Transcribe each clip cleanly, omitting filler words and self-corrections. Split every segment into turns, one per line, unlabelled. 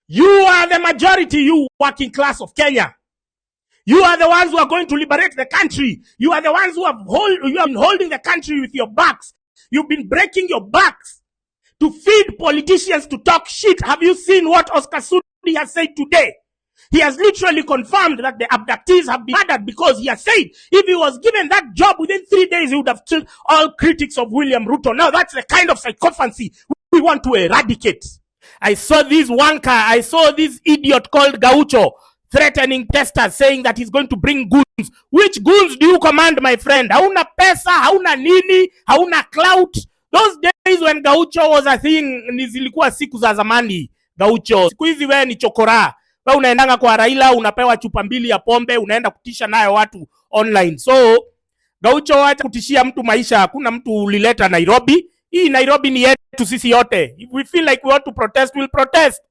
You are the majority, you working class of Kenya. You are the ones who are going to liberate the country. You are the ones who have been holding the country with your backs. You've been breaking your backs to feed politicians to talk shit. Have you seen what Oscar Sudi has said today? He has literally confirmed that the abductees have been murdered because he has said if he was given that job within 3 days, he would have killed all critics of William Ruto. Now that's the kind of psychopathy we want to eradicate. I saw this wanker, I saw this idiot called Gaitho threatening testers, saying that he's going to bring goons. Which goons do you command, my friend? Hauna pesa, hauna nini, hauna clout. Those days when Gaitho was a thing, zilikuwa siku za zamani. Gaitho, siku hizi wewe ni chokora. Wewe unaendanga kwa Raila, unapewa chupa mbili ya pombe, unaenda kutisha nayo watu online. So Gaitho, acha kutishia mtu maisha. Hakuna mtu ulileta Nairobi. Hii Nairobi ni yetu sisi yote. If we feel like we want to protest, we'll protest.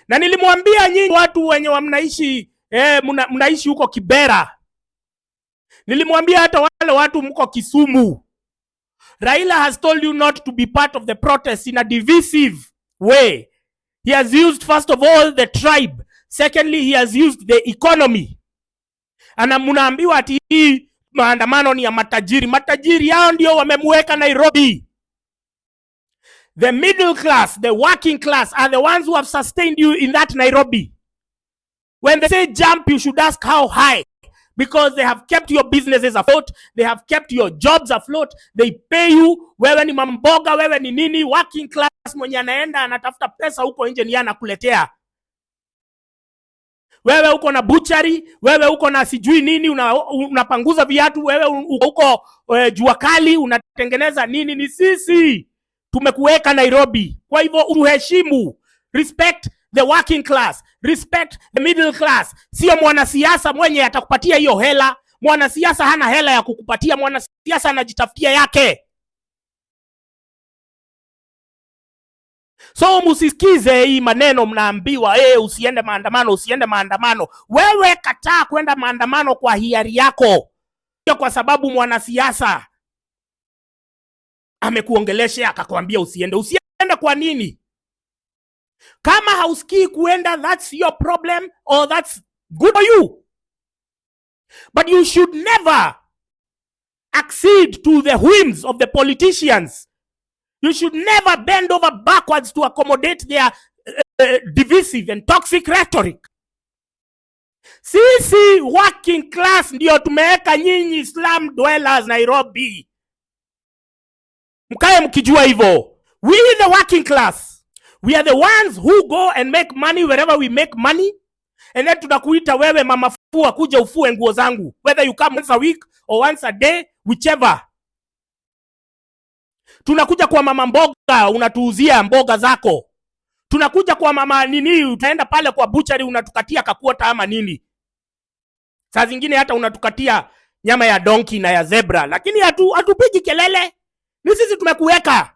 Na nilimwambia nyinyi watu wenye mnaishi mnaishi huko Kibera. Nilimwambia hata wale watu mko Kisumu. Raila has told you not to be part of the protest in a divisive way. He has used, first of all, the tribe. Secondly, he has used the economy. Ana mnaambiwa ati hii maandamano ni ya matajiri. Matajiri hao ndio wamemweka Nairobi. The middle class, the working class are the ones who have sustained you in that Nairobi. When they say jump, you should ask how high. Because they have kept your businesses afloat. They have kept your jobs afloat. They pay you. Wewe ni mamboga, wewe ni nini. Working class mwenye anaenda anatafuta pesa huko nje ni anakuletea. Wewe uko na butchery, wewe uko na sijui nini, unapanguza viatu, wewe uko jua kali, unatengeneza nini. Ni sisi tumekuweka Nairobi. Kwa hivyo uheshimu. Respect the working class. Respect the middle class. Sio mwanasiasa mwenye atakupatia hiyo hela. Mwanasiasa hana hela ya kukupatia. Mwanasiasa anajitafutia yake. So musisikize hii maneno mnaambiwa usiende maandamano, usiende maandamano. Wewe kataa kwenda maandamano kwa hiari yako. Kwa sababu mwanasiasa amekuongelesha akakwambia usiende. Usiende kwa nini? Kama hausikii kuenda, that's your problem, or that's good for you. But you should never accede to the whims of the politicians. You should never bend over backwards to accommodate their divisive and toxic rhetoric. Sisi working class ndio tumeweka nyinyi slum dwellers Nairobi. Mkae mkijua hivyo. We the working class, we are the ones who go and make money wherever we make money. And then tunakuita wewe mama fua kuja ufue nguo zangu. Whether you come once a week or once a day, whichever. Tunakuja kwa mama mboga, unatuuzia mboga zako. Tunakuja kwa mama nini, utaenda pale kwa butchery unatukatia kakuota ama nini. Saa zingine hata unatukatia nyama ya donkey na ya zebra. Lakini hatupigi kelele. Ni sisi tumekuweka.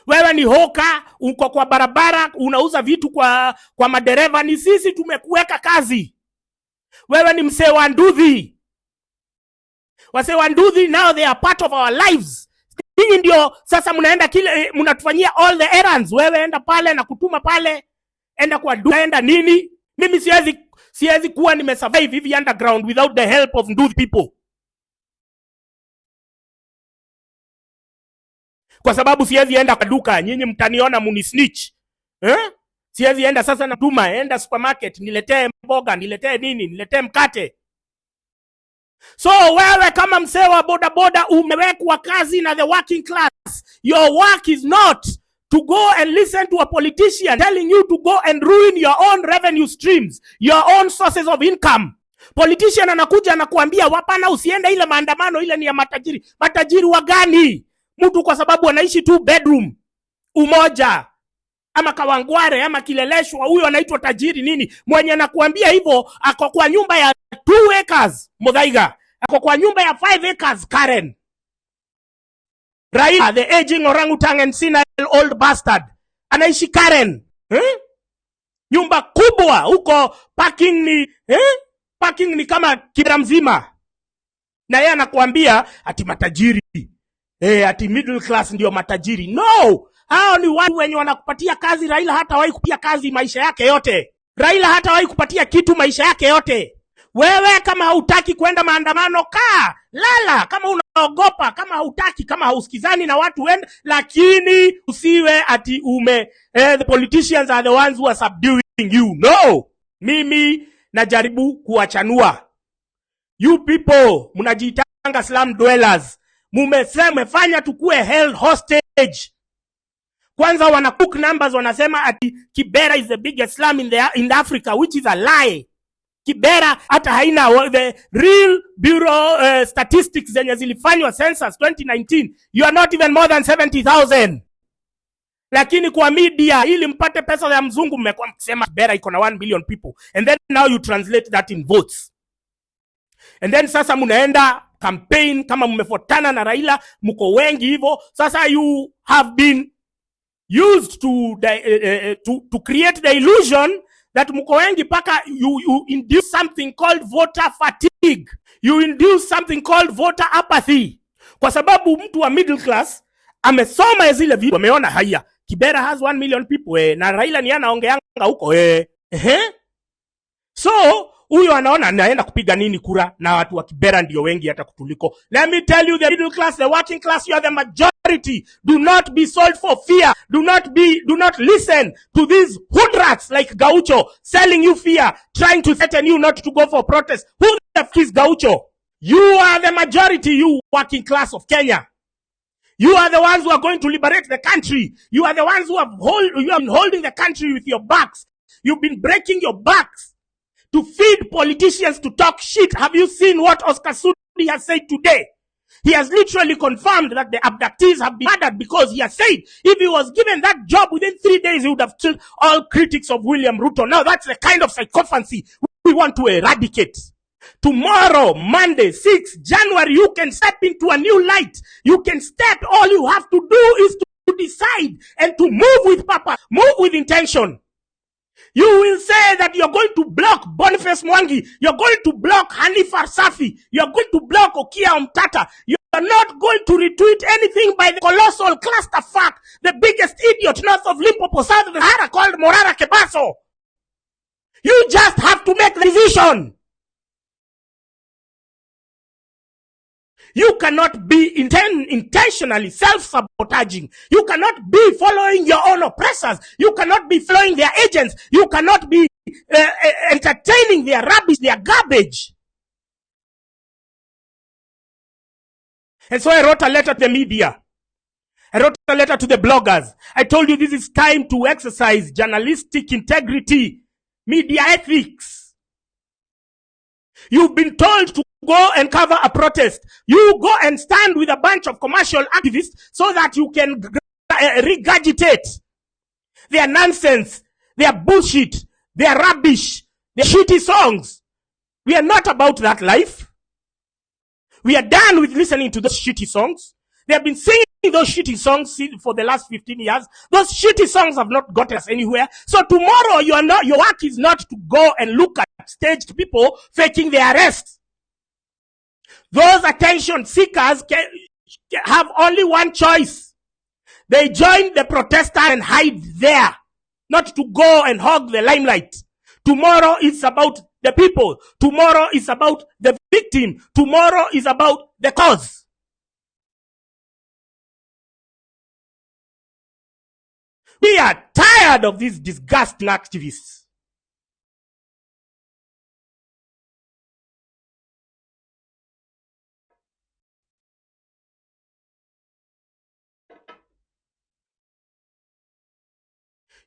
Wewe ni hoka, uko kwa barabara, unauza vitu kwa madereva. Ni sisi tumekuweka kazi. Wewe ni msee wa nduthi. Wasee wa nduthi, now they are part of our lives. Hii ndio sasa mnaenda kile mnatufanyia all the errands. Wewe enda pale na kutuma pale, enda kwa duka, enda nini. Mimi siwezi kuwa nimesurvive hivi underground without the help of nduthi people. Kwa sababu siwezi enda kwa duka, nyinyi mtaniona munisnitch. Siwezi enda sasa na tuma, enda supermarket, niletee mboga, niletee nini, niletee mkate. So wewe kama msee wa boda boda umewekwa kazi na the working class. Your work is not to go and listen to a politician telling you to go and ruin your own revenue streams, your own sources of income. Politician anakuja anakuambia wapana usiende ile maandamano, ile ni ya matajiri. Matajiri wa gani? Mtu kwa sababu anaishi tu bedroom umoja ama Kawangware ama Kileleshwa, huyo anaitwa tajiri nini? Mwenye anakuambia hivyo ako kwa nyumba ya 2 acres Muthaiga, ako kwa nyumba ya 5 acres Karen. Raila, the aging orangutan and senile old bastard, anaishi Karen. Nyumba kubwa huko, parking ni kama Kibera mzima. Na yeye anakuambia ati matajiri, ati middle class ndio matajiri. No, Hao ni watu wenye wanakupatia kazi. Raila hatawahi kupatia kazi maisha yake yote. Raila hatawahi kupatia kitu maisha yake yote. Wewe kama hautaki kwenda maandamano, kaa, lala. Kama unaogopa, kama hautaki, kama hausikizani na watu wenda, lakini usiwe ati the politicians are the ones who are subduing you. No. Mimi najaribu kuwachanua. You people, mnajiitanga slum dwellers. Mumefanya tukue held hostage. Kwanza wana cook numbers, wanasema ati Kibera is the biggest slum in Africa, which is a lie. Kibera hata haina the real bureau statistics zenye zilifanywa census 2019. You are not even more than 70,000. Lakini kwa media ili mpate pesa ya mzungu mmekuwa mkisema Kibera iko na 1 billion people, and then now you translate that in votes. And then sasa mnaenda campaign kama mmefuatana na Raila, mko wengi hivyo. Sasa you have been used to create the illusion that mko wengi paka you induce something called voter fatigue. You induce something called voter apathy. Kwa sababu mtu wa middle class amesoma zile vitu, ameona haya Kibera has 1 million people na Raila ni anaongeanga huko So huyo anaona anaenda kupiga nini kura na watu wa Kibera ndio wengi hata kutuliko. Let me tell you, the middle class, the working class, you are the majority. Do not be sold for fear. Do not listen to these hoodrats like Gaucho selling you fear, trying to threaten you not to go for protest. Who the f is Gaucho? You are the majority, you working class of Kenya. You are the ones who are going to liberate the country. You are the ones who you have been holding the country with your backs. You've been breaking your backs to feed politicians to talk shit. Have you seen what Oscar Sudi has said today? He has literally confirmed that the abductees have been murdered because he has said if he was given that job within 3 days, he would have killed all critics of William Ruto. Now that's the kind of psychopathy we want to eradicate. Tomorrow, Monday, 6 January, you can step into a new light. You can step. All you have to do is to decide and to move with purpose, move with intention. You will say that you're going to block Boniface Mwangi. You're going to block Hanifa Safi. You're going to block Okia Omtata. You're not going to retweet anything by the colossal clusterfuck, the biggest idiot north of Limpopo, south of the Sahara, called Morara Kebaso. You just have to make the decision. You cannot be intentionally self-sabotaging. You cannot be following your own oppressors. You cannot be following their agents. You cannot be entertaining their rubbish, their garbage. And so I wrote a letter to the media. I wrote a letter to the bloggers. I told you this is time to exercise journalistic integrity, media ethics. You've been told to go and cover a protest. You go and stand with a bunch of commercial activists so that you can regurgitate their nonsense, their bullshit, their rubbish, their shitty songs. We are not about that life. We are done with listening to those shitty songs. They have been singing those shitty songs for the last 15 years. Those shitty songs have not got us anywhere. So tomorrow your work is not to go and look at staged people faking their arrest. Those attention seekers have only one choice. They join the protester and hide there, not to go and hog the limelight. Tomorrow is about the people. Tomorrow is about the victim. Tomorrow is about the cause. We are tired of these disgusting activists.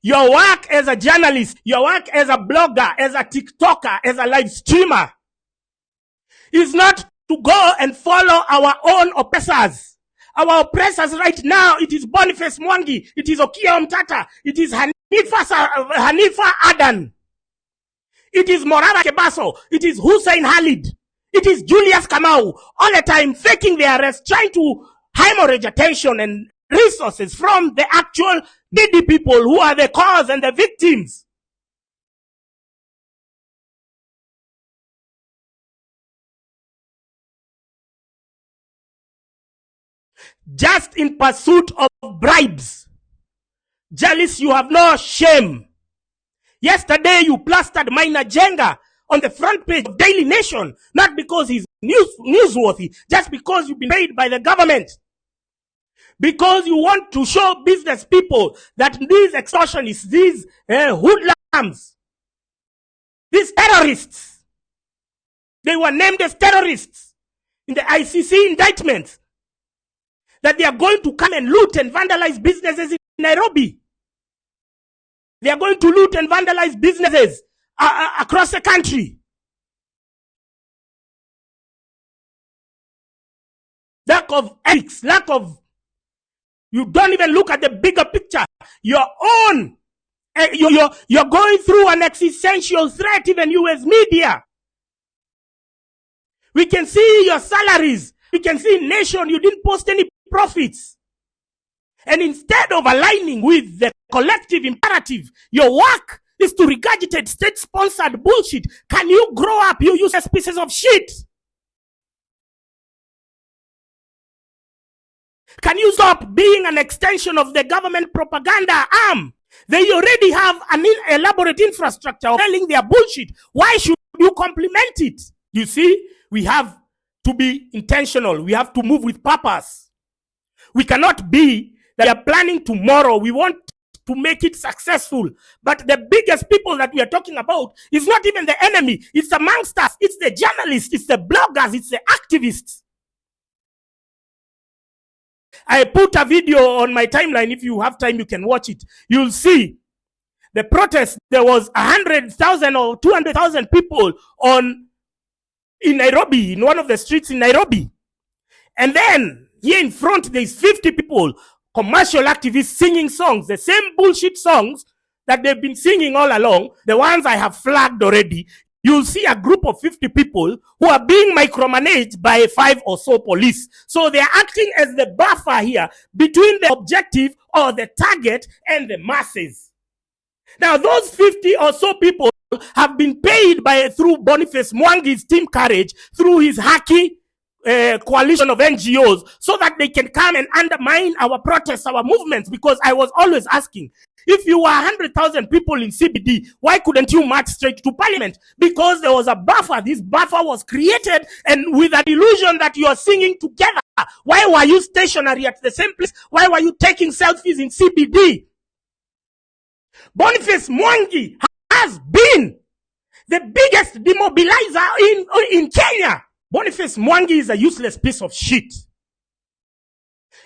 Your work as a journalist, your work as a blogger, as a TikToker, as a live streamer is not to go and follow our own oppressors. Our oppressors right now, it is Boniface Mwangi, it is Okia Omtata, it is Hanifa Adan, it is Morara Kebaso, it is Hussein Khalid, it is Julius Kamau, all the time faking their arrest, trying to hemorrhage attention and resources from the actual needy people who are the cause and the victims. Just in pursuit of bribes. Jealous, you have no shame. Yesterday, you plastered Maina Jenga on the front page of Daily Nation, not because he's newsworthy, just because you've been paid by the government. Because you want to show business people that these extortionists, these hoodlums, these terrorists, they were named as terrorists in the ICC indictment, that they are going to come and loot and vandalize businesses in Nairobi. They are going to loot and vandalize businesses across the country. Lack of ethics, lack of, you don't even look at the bigger picture. Your own, you're going through an existential threat, even US media. We can see your salaries. We can see Nation, you didn't post any profits. And instead of aligning with the collective imperative, your work is to regurgitate state-sponsored bullshit. Can you grow up, you useless pieces of shit? Can you stop being an extension of the government propaganda arm? They already have an elaborate infrastructure of selling their bullshit. Why should you complement it? You see, we have to be intentional. We have to move with purpose. We cannot be that we are planning tomorrow. We want to make it successful. But the biggest people that we are talking about is not even the enemy. It's amongst us. It's the journalists. It's the bloggers. It's the activists. I put a video on my timeline. If you have time, you can watch it. You'll see the protest. There was 100,000 or 200,000 people in Nairobi, in one of the streets in Nairobi. And then here in front, there's 50 people, commercial activists singing songs, the same bullshit songs that they've been singing all along, the ones I have flagged already. You'll see a group of 50 people who are being micromanaged by 5 or so police. So they're acting as the buffer here between the objective or the target and the masses. Now, those 50 or so people have been paid through Boniface Mwangi's Team Courage, through his hacky coalition of NGOs, so that they can come and undermine our protests, our movements. Because I was always asking, if you were 100,000 people in CBD, why couldn't you march straight to parliament? Because there was a buffer. This buffer was created, and with an illusion that you are singing together. Why were you stationary at the same place? Why were you taking selfies in CBD? Boniface Mwangi has been the biggest demobilizer in Kenya. Boniface Mwangi is a useless piece of shit.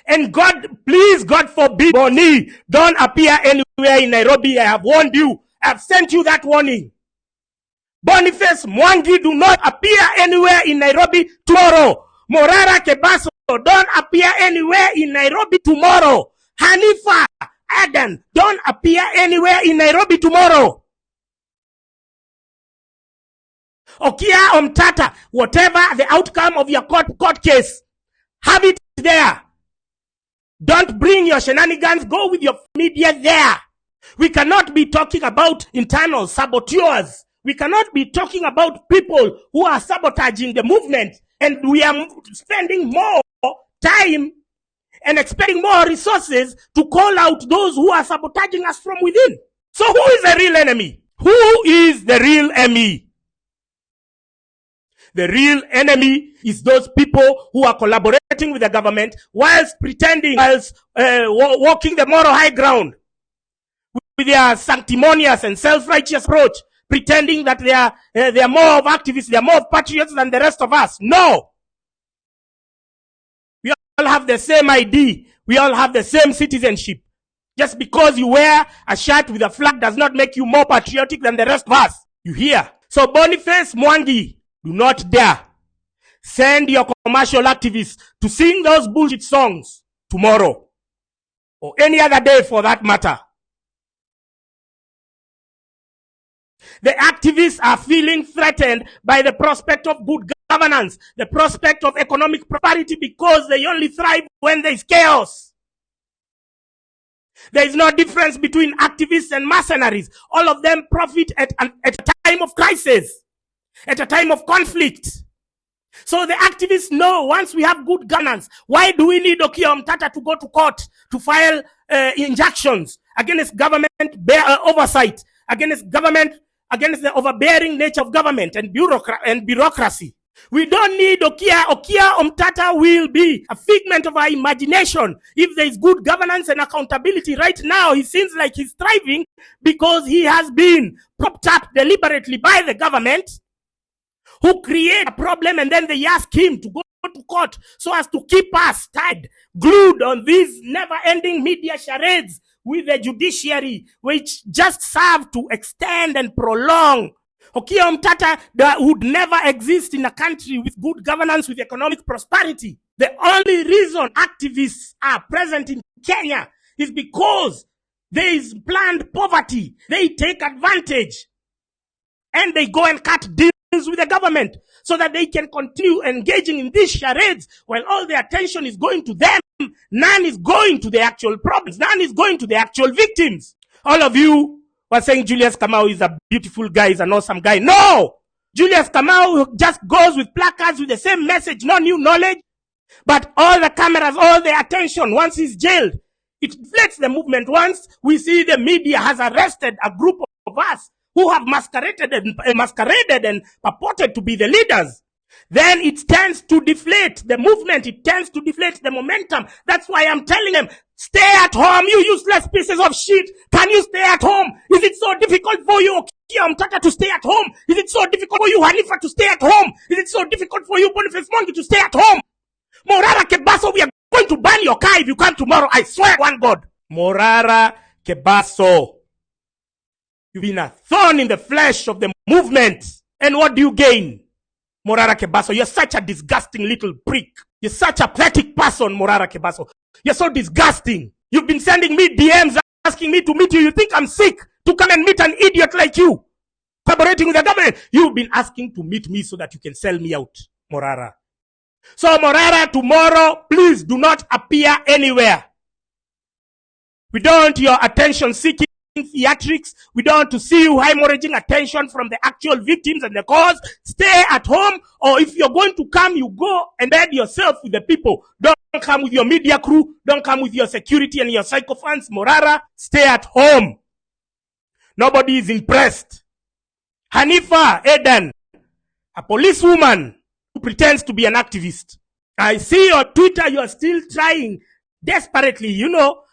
And God, please, God forbid, Boni, don't appear anywhere in Nairobi. I have warned you. I have sent you that warning. Boniface Mwangi, do not appear anywhere in Nairobi tomorrow. Morara Kebaso, don't appear anywhere in Nairobi tomorrow. Hanifa Adan, don't appear anywhere in Nairobi tomorrow. Okia Omtata, whatever the outcome of your court case, have it there. Don't bring your shenanigans. Go with your media there. We cannot be talking about internal saboteurs. We cannot be talking about people who are sabotaging the movement. And we are spending more time and expending more resources to call out those who are sabotaging us from within. So who is the real enemy? Who is the real enemy? The real enemy is those people who are collaborating with the government whilst pretending, walking the moral high ground with their sanctimonious and self-righteous approach, pretending that they are more of activists, they are more of patriots than the rest of us. No! We all have the same ID. We all have the same citizenship. Just because you wear a shirt with a flag does not make you more patriotic than the rest of us. You hear? So Boniface Mwangi, do not dare send your commercial activists to sing those bullshit songs tomorrow or any other day for that matter. The activists are feeling threatened by the prospect of good governance, the prospect of economic prosperity, because they only thrive when there is chaos. There is no difference between activists and mercenaries. All of them profit at a time of crisis, at a time of conflict. So the activists know once we have good governance, why do we need Okia Omtata to go to court to file injunctions against government oversight, against the overbearing nature of government and bureaucracy. We don't need Okia. Okia Omtata will be a figment of our imagination if there is good governance and accountability. Right now, he seems like he's thriving because he has been propped up deliberately by the government, who create a problem and then they ask him to go to court so as to keep us tied, glued on these never-ending media charades with the judiciary, which just serve to extend and prolong. Okia Omtata would never exist in a country with good governance, with economic prosperity. The only reason activists are present in Kenya is because there is planned poverty. They take advantage and they go and cut deals with the government so that they can continue engaging in these charades while all the attention is going to them. None is going to the actual problems. None is going to the actual victims. All of you were saying Julius Kamau is a beautiful guy, is an awesome guy. No! Julius Kamau just goes with placards with the same message, no new knowledge. But all the cameras, all the attention, once he's jailed, it inflates the movement. Once we see the media has arrested a group of us who have masqueraded and purported to be the leaders, then it tends to deflate the movement. It tends to deflate the momentum. That's why I'm telling them, stay at home, you useless pieces of shit. Can you stay at home? Is it so difficult for you, Okia Omtata, to stay at home? Is it so difficult for you, Hanifa, to stay at home? Is it so difficult for you, Boniface Mwangi, to stay at home? Morara Kebaso, we are going to burn your car if you come tomorrow. I swear one God. Morara Kebaso, you've been a thorn in the flesh of the movement. And what do you gain? Morara Kebaso, you're such a disgusting little prick. You're such a pathetic person, Morara Kebaso. You're so disgusting. You've been sending me DMs asking me to meet you. You think I'm sick to come and meet an idiot like you? Collaborating with the government. You've been asking to meet me so that you can sell me out, Morara. So Morara, tomorrow, please do not appear anywhere. We don't want your attention-seeking theatrics. We don't want to see you hemorrhaging attention from the actual victims and the cause. Stay at home, or if you're going to come, you go embed yourself with the people. Don't come with your media crew. Don't come with your security and your sycophants. Morara, stay at home. Nobody is impressed. Hanifa Eden, a policewoman who pretends to be an activist. I see your Twitter, you are still trying desperately,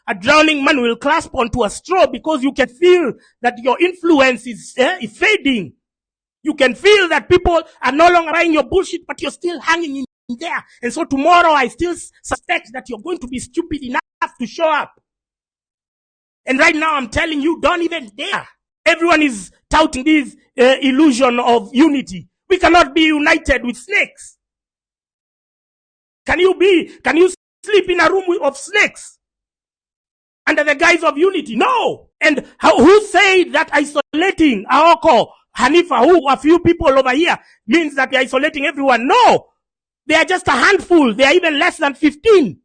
a drowning man will clasp onto a straw because you can feel that your influence is fading. You can feel that people are no longer buying your bullshit, but you're still hanging in there. And so tomorrow I still suspect that you're going to be stupid enough to show up. And right now I'm telling you, don't even dare. Everyone is touting this illusion of unity. We cannot be united with snakes. Can you sleep in a room of snakes under the guise of unity? No. And who said that isolating Aoko, Hanifa, who a few people over here, means that they're isolating everyone? No. They are just a handful. They are even less than 15.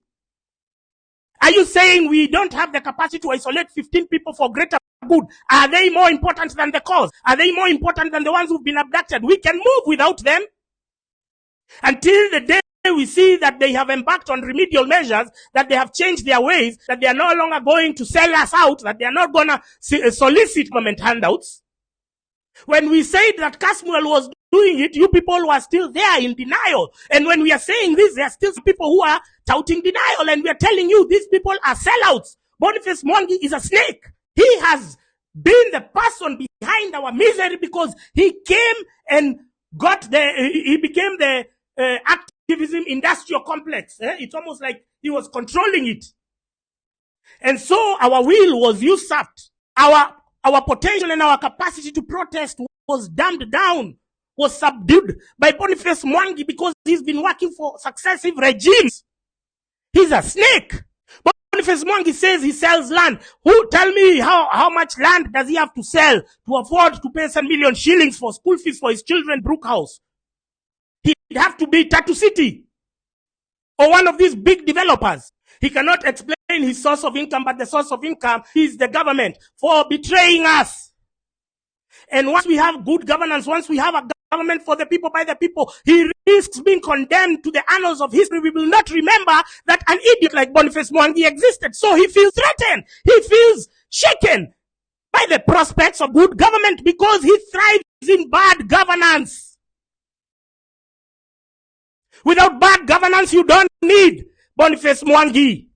Are you saying we don't have the capacity to isolate 15 people for greater good? Are they more important than the cause? Are they more important than the ones who've been abducted? We can move without them. Until the day we see that they have embarked on remedial measures, that they have changed their ways, that they are no longer going to sell us out, that they are not going to solicit government handouts. When we said that Casmuel was doing it, you people were still there in denial. And when we are saying this, there are still people who are touting denial. And we are telling you, these people are sellouts. Boniface Mwangi is a snake. He has been the person behind our misery because he came and he became the activism industrial complex. It's almost like he was controlling it. And so our will was usurped. Our potential and our capacity to protest was dumbed down, was subdued by Boniface Mwangi because he's been working for successive regimes. He's a snake. Boniface Mwangi says he sells land. Tell me how much land does he have to sell to afford to pay 7 million shillings for school fees for his children, Brookhouse? He'd have to be Tatu City or one of these big developers. He cannot explain his source of income, but the source of income is the government for betraying us. And once we have good governance, once we have a government for the people, by the people. He risks being condemned to the annals of history. We will not remember that an idiot like Boniface Mwangi existed. So he feels threatened. He feels shaken by the prospects of good government because he thrives in bad governance. Without bad governance, you don't need Boniface Mwangi.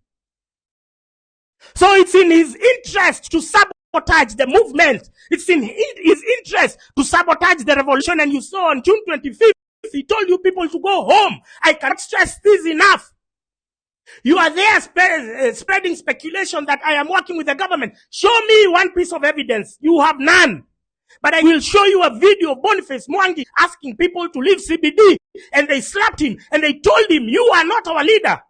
So it's in his interest to sabotage the movement. It's in his interest to sabotage the revolution. And you saw on June 25th, he told you people to go home. I cannot stress this enough. You are there spreading speculation that I am working with the government. Show me one piece of evidence. You have none. But I will show you a video of Boniface Mwangi asking people to leave CBD. And they slapped him and they told him, you are not our leader.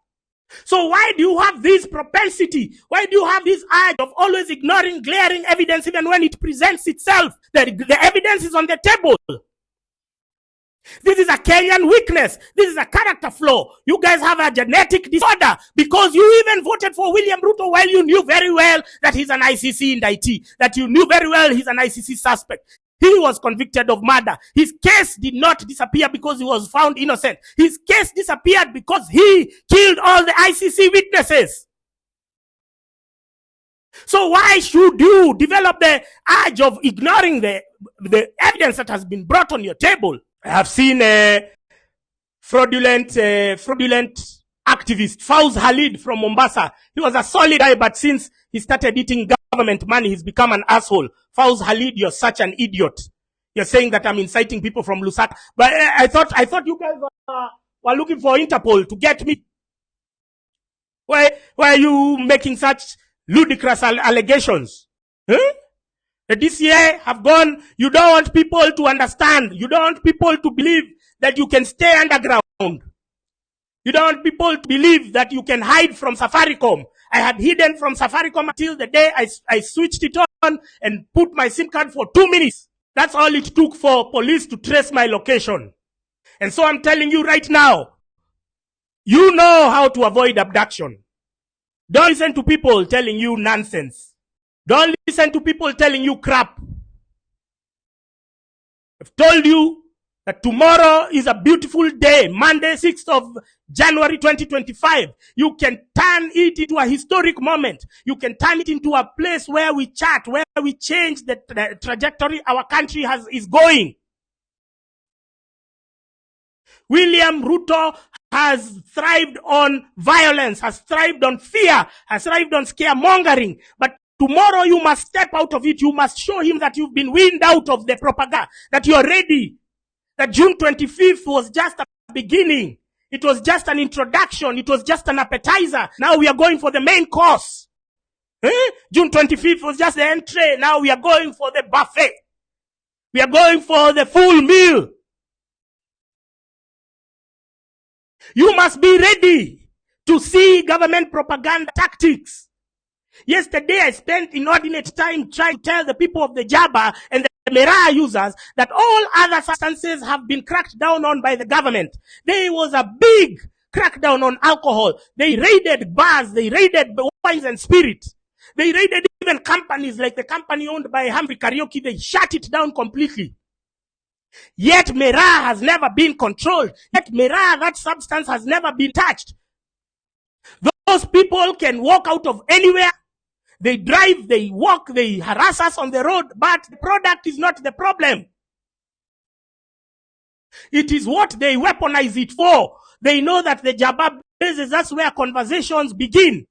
So why do you have this propensity? Why do you have this urge of always ignoring glaring evidence even when it presents itself? The evidence is on the table. This is a Kenyan weakness. This is a character flaw. You guys have a genetic disorder because you even voted for William Ruto while you knew very well that he's an ICC indictee, that you knew very well he's an ICC suspect. He was convicted of murder. His case did not disappear because he was found innocent. His case disappeared because he killed all the ICC witnesses. So why should you develop the urge of ignoring the evidence that has been brought on your table? I have seen a fraudulent activist, Fawz Khalid from Mombasa. He was a solid guy, but since he started eating government money, he's become an asshole. Fawz Khalid, you're such an idiot. You're saying that I'm inciting people from Lusaka. But I thought you guys were looking for Interpol to get me. Why are you making such ludicrous allegations? Huh? The DCA have gone, you don't want people to understand. You don't want people to believe that you can stay underground. You don't want people to believe that you can hide from Safaricom. I had hidden from Safaricom until the day I switched it on and put my SIM card for 2 minutes. That's all it took for police to trace my location. And so I'm telling you right now, you know how to avoid abduction. Don't listen to people telling you nonsense. Don't listen to people telling you crap. I've told you that tomorrow is a beautiful day, Monday, 6th of January 2025. You can turn it into a historic moment. You can turn it into a place where we chat, where we change the trajectory our country is going. William Ruto has thrived on violence, has thrived on fear, has thrived on scaremongering. But tomorrow you must step out of it. You must show him that you've been weaned out of the propaganda, that you're ready. That June 25th was just a beginning. It was just an introduction. It was just an appetizer. Now we are going for the main course. June 25th was just the entree. Now we are going for the buffet. We are going for the full meal. You must be ready to see government propaganda tactics. Yesterday I spent inordinate time trying to tell the people of the Jaba and the Mera users that all other substances have been cracked down on by the government. There was a big crackdown on alcohol. They raided bars, they raided wines and spirits. They raided even companies like the company owned by Humphrey Karaoke. They shut it down completely. Yet Mera has never been controlled. Yet Mera, that substance, has never been touched. Those people can walk out of anywhere. They drive, they walk, they harass us on the road, but the product is not the problem. It is what they weaponize it for. They know that the Jabba bases, that's where conversations begin.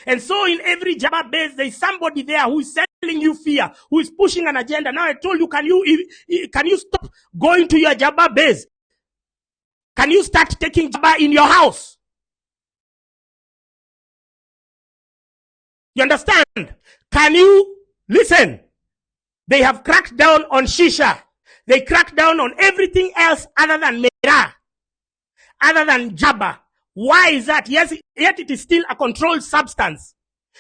And so in every Jabba base, there's somebody there who is selling you fear, who is pushing an agenda. Now I told you, can you stop going to your Jabba base? Can you start taking Jabba in your house? You understand? Can you listen? They have cracked down on shisha. They cracked down on everything else other than Mera, other than Jabba. Why is that? Yes, yet it is still a controlled substance.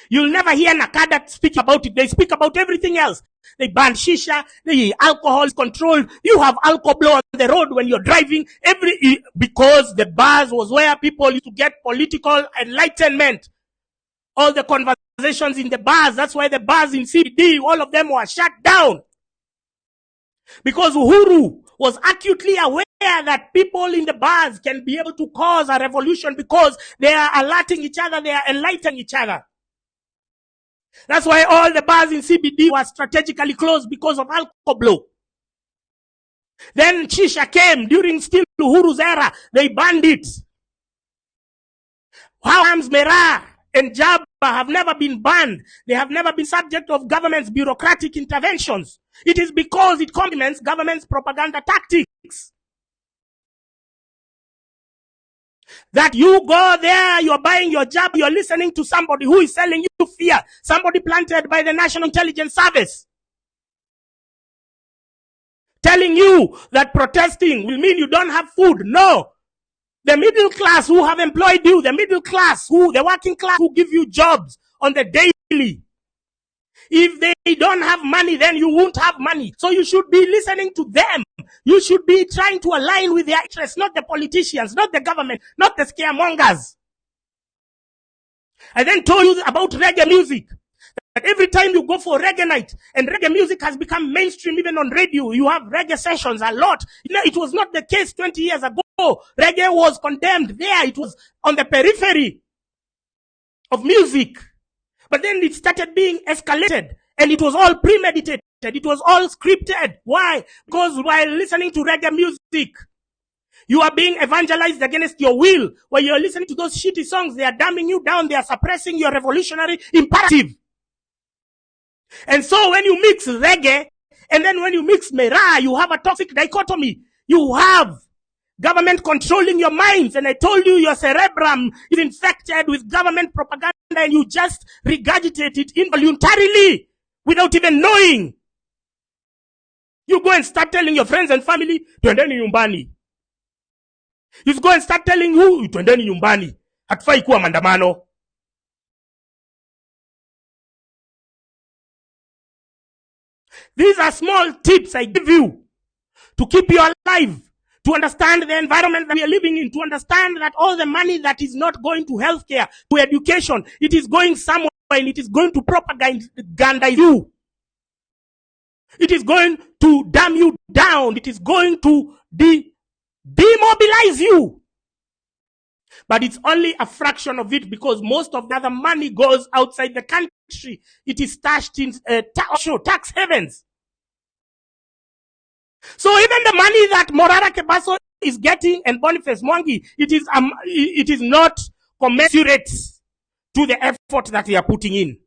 You'll never hear Nakada speak about it. They speak about everything else. They ban shisha. The alcohol is controlled. You have alcohol on the road when you're driving. Because the bars was where people used to get political enlightenment. All the conversations in the bars, that's why the bars in CBD, all of them were shut down. Because Uhuru was acutely aware that people in the bars can be able to cause a revolution because they are alerting each other, they are enlightening each other. That's why all the bars in CBD were strategically closed because of alcohol blow. Then Shisha came during still Uhuru's era. They banned it. Hams Merah and Jabba have never been banned. They have never been subject of government's bureaucratic interventions. It is because it complements government's propaganda tactics. That you go there, you're buying your job, you're listening to somebody who is selling you fear. Somebody planted by the National Intelligence Service. Telling you that protesting will mean you don't have food. No. The middle class who have employed you, the middle class, the working class who give you jobs on the daily. If they don't have money, then you won't have money. So you should be listening to them. You should be trying to align with their interests, not the politicians, not the government, not the scaremongers. I then told you about reggae music. That every time you go for reggae night, and reggae music has become mainstream even on radio, you have reggae sessions a lot. It was not the case 20 years ago. Reggae was condemned there. It was on the periphery of music. But then it started being escalated, and it was all premeditated. It was all scripted. Why? Because while listening to reggae music, you are being evangelized against your will. While you're listening to those shitty songs, they are dumbing you down. They are suppressing your revolutionary imperative. And so when you mix reggae, and then when you mix Merah, you have a toxic dichotomy. You have government controlling your minds. And I told you your cerebrum is infected with government propaganda, and you just regurgitate it involuntarily without even knowing. You go and start telling your friends and family, twendeni nyumbani. You go and start telling who, twendeni nyumbani. Hatufai kuwa maandamano. These are small tips I give you to keep you alive, to understand the environment that we are living in, to understand that all the money that is not going to healthcare, to education, it is going somewhere and it is going to propaganda you. It is going to dumb you down. It is going to demobilize you. But it's only a fraction of it because most of the other money goes outside the country. It is stashed in tax havens. So even the money that Morara Kebaso is getting and Boniface Mwangi, it is not commensurate to the effort that they are putting in.